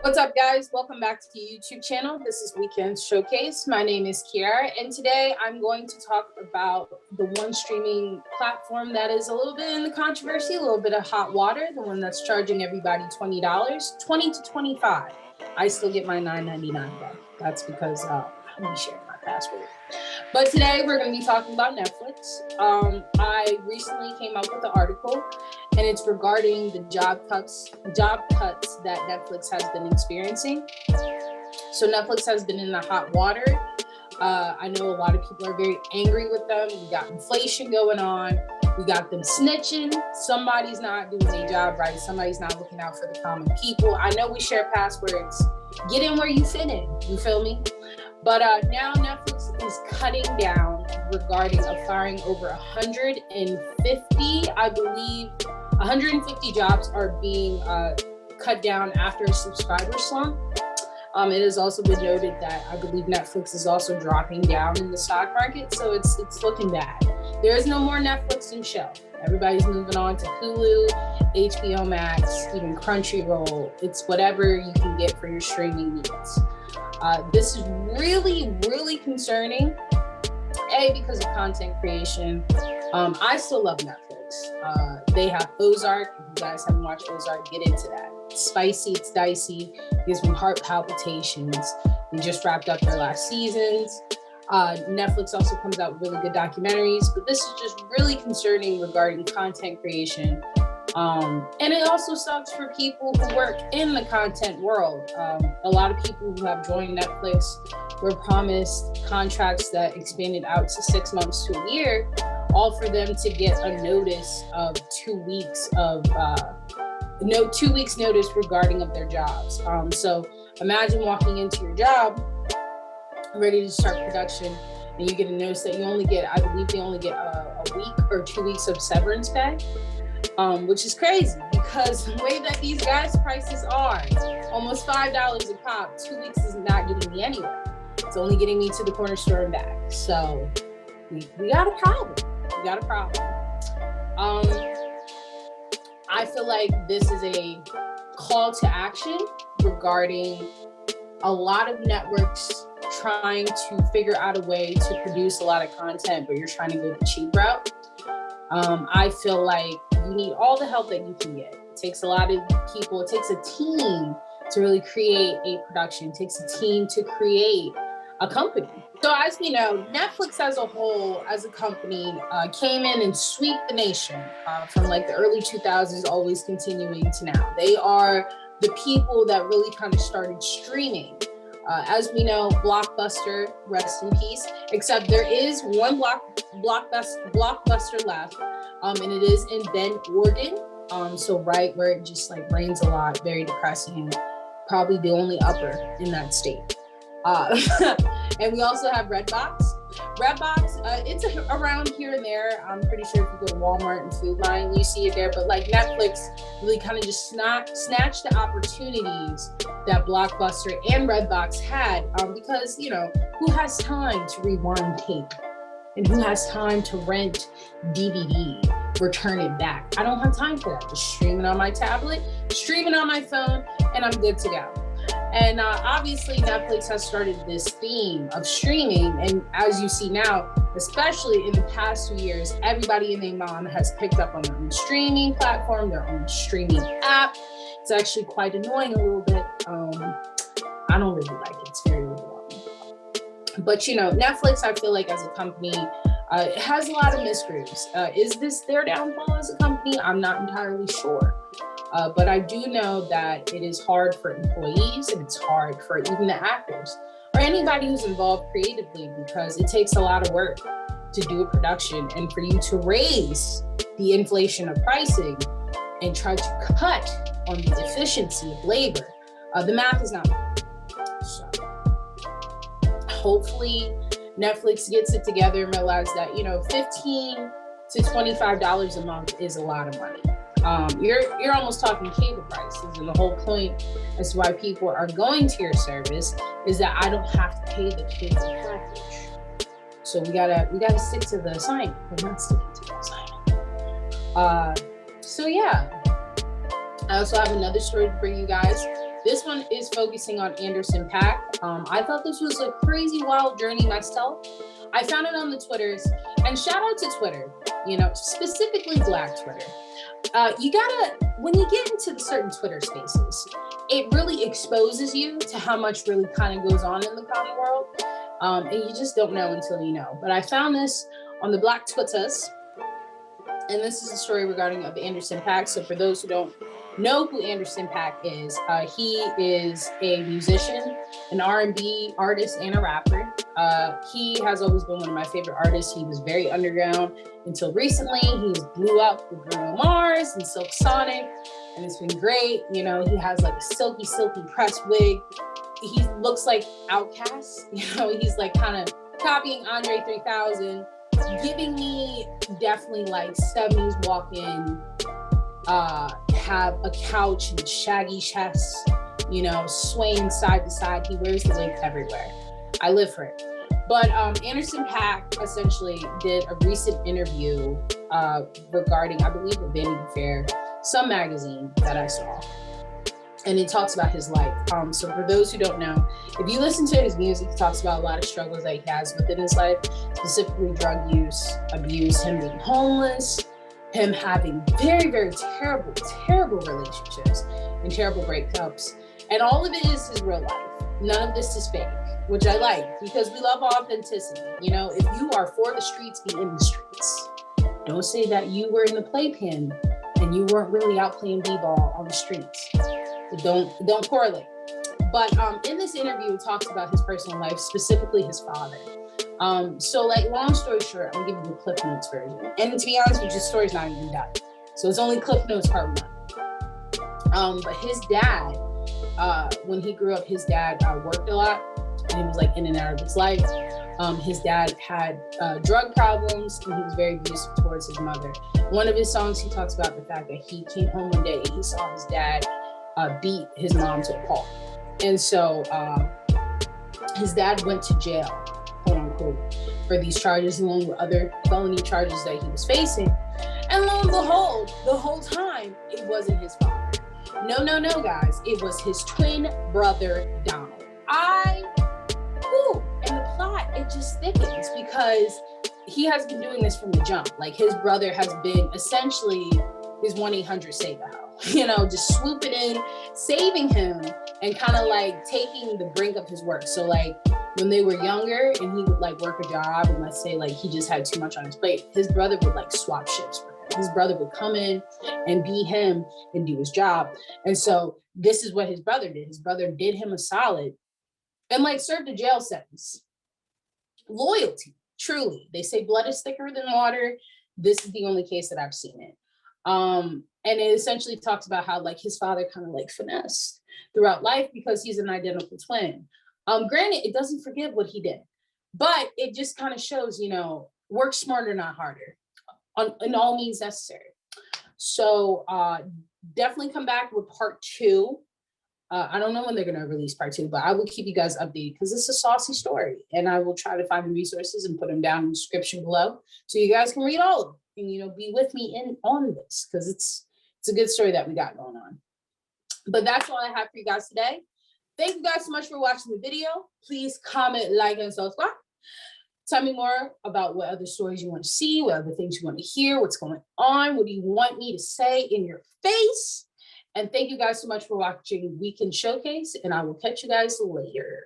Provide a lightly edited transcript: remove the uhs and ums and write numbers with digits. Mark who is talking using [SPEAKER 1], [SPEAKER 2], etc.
[SPEAKER 1] What's up, guys? Welcome back to the YouTube channel. This is Weekend Showcase. My name is Keyiera, and today I'm going to talk about the one streaming platform that is a little bit in the controversy, a little bit of hot water, the one that's charging everybody $20, $20 to $25. I still get my $9.99 back. That's because I'm sharing my password. But today we're going to be talking about Netflix. I recently came up with an article, and it's regarding the job cuts that Netflix has been experiencing. So Netflix has been in the hot water. I know a lot of people are very angry with them. We got inflation going on. We got them snitching. Somebody's not doing their job right. Somebody's not looking out for the common people. I know we share passwords. Get in where you fit in. You feel me? But now Netflix is cutting down regarding firing over 150, I believe, 150 jobs are being cut down after a subscriber slump. It has also been noted that I believe Netflix is also dropping down in the stock market, so it's looking bad. There is no more Netflix and chill. Everybody's moving on to Hulu, HBO Max, even Crunchyroll. It's whatever you can get for your streaming needs. This is really, really concerning. Because of content creation. I still love Netflix. They have Ozark. If you guys haven't watched Ozark, get into that. It's spicy, it's dicey, gives me heart palpitations. They just wrapped up their last seasons. Netflix also comes out with really good documentaries, but this is just really concerning regarding content creation. And it also sucks for people who work in the content world. A lot of people who have joined Netflix were promised contracts that expanded out to 6 months to a year, all for them to get a notice of 2 weeks notice regarding of their jobs. So imagine walking into your job, ready to start production, and you get a notice that you only get, I believe they only get a week or 2 weeks of severance pay. Which is crazy because the way that these guys' prices are, almost $5 a pop, 2 weeks is not getting me anywhere. It's only getting me to the corner store and back. So we got a problem. We got a problem. I feel like this is a call to action regarding a lot of networks trying to figure out a way to produce a lot of content, but you're trying to go the cheap route. I feel like you need all the help that you can get. It takes a lot of people. It takes a team to really create a production. It takes a team to create a company. So as we know, Netflix as a whole, as a company, came in and swept the nation from like the early 2000s, always continuing to now. They are the people that really kind of started streaming. As we know, Blockbuster, rest in peace, except there is one Blockbuster left, and it is in Bend, Oregon. So right where it just like rains a lot, very depressing, probably the only upper in that state. And we also have Redbox. Redbox, it's around here and there. I'm pretty sure if you go to Walmart and Food Line, you see it there. But like Netflix really kind of just snatched the opportunities that Blockbuster and Redbox had, because, you know, who has time to rewind tape? And who has time to rent DVD, return it back? I don't have time for that. Just streaming on my tablet, streaming on my phone, and I'm good to go. And obviously Netflix has started this theme of streaming. And as you see now, especially in the past 2 years, everybody and their mom has picked up on their own streaming platform, their own streaming app. It's actually quite annoying a little bit. I don't really like it. It's very overwhelming. But you know, Netflix, I feel like as a company, it has a lot of misgreaves. Is this their downfall as a company? I'm not entirely sure. But I do know that it is hard for employees, and it's hard for even the actors or anybody who's involved creatively, because it takes a lot of work to do a production, and for you to raise the inflation of pricing and try to cut on the efficiency of labor, the math is not right. So hopefully Netflix gets it together and realize that, you know, $15 to $25 a month is a lot of money. You're almost talking cable prices, and the whole point as to why people are going to your service is that I don't have to pay the kids a package. So we gotta stick to the assignment. We're not sticking to the assignment. So yeah, I also have another story to bring you guys. This one is focusing on Anderson .Paak. I thought this was a crazy wild journey myself. I found it on the Twitters, and shout out to Twitter, specifically Black Twitter. You gotta, when you get into the certain Twitter spaces, it really exposes you to how much really kind of goes on in the common world. And you just don't know until you know. But I found this on the Black Twitters, and this is a story regarding of Anderson .Paak. So for those who don't know who Anderson .Paak is, he is a musician, an R&B artist, and a rapper. He has always been one of my favorite artists. He was very underground until recently. He's blew up with Bruno Mars and Silk Sonic, and it's been great. He has like a silky pressed wig. He looks like Outkast. He's like kind of copying Andre 3000, giving me definitely like 70s walk-in, have a couch and shaggy chest, swaying side to side. He wears the wig everywhere. I live for it. But Anderson .Paak essentially did a recent interview regarding, I believe, a Vanity Fair, some magazine that I saw. And it talks about his life. So for those who don't know, if you listen to his music, he talks about a lot of struggles that he has within his life, specifically drug use, abuse, him being homeless, him having very, very terrible relationships and terrible breakups. And all of it is his real life. None of this is fake, which I like because we love authenticity. If you are for the streets, be in the streets. Don't say that you were in the playpen and you weren't really out playing b-ball on the streets. Don't correlate. But in this interview, it talks about his personal life, specifically his father. So like long story short, I'm gonna give you the Cliff Notes version. And to be honest with you, the story's not even done. So it's only Cliff Notes part 1. But his dad, when he grew up, his dad worked a lot and he was like in and out of his life. His dad had drug problems and he was very abusive towards his mother. One of his songs, he talks about the fact that he came home one day and he saw his dad beat his mom to a pulp. And so his dad went to jail, quote unquote, for these charges along with other felony charges that he was facing. And lo and behold, the whole time, it wasn't his father. No, guys. It was his twin brother, Donald. And the plot, it just thickens because he has been doing this from the jump. Like his brother has been essentially his 1-800 save a hoe, just swooping in, saving him and kind of like taking the brink of his work. So like when they were younger and he would like work a job and let's say like he just had too much on his plate, his brother would like swap shifts for him. His brother would come in and be him and do his job. And so this is what his brother did. His brother did him a solid and like served a jail sentence. Loyalty, truly. They say blood is thicker than water. This is the only case that I've seen it. And it essentially talks about how like his father kind of like finessed throughout life because he's an identical twin. Granted, it doesn't forgive what he did, but it just kind of shows, work smarter, not harder, in all means necessary. So definitely come back with part 2. I don't know when they're going to release part 2, but I will keep you guys updated because it's a saucy story and I will try to find the resources and put them down in the description below so you guys can read all of them and, be with me on this because it's a good story that we got going on. But that's all I have for you guys today. Thank you guys so much for watching the video. Please comment, like, and subscribe. Tell me more about what other stories you want to see, what other things you want to hear, what's going on, what do you want me to say in your face? And thank you guys so much for watching Weekend Showcase, and I will catch you guys later.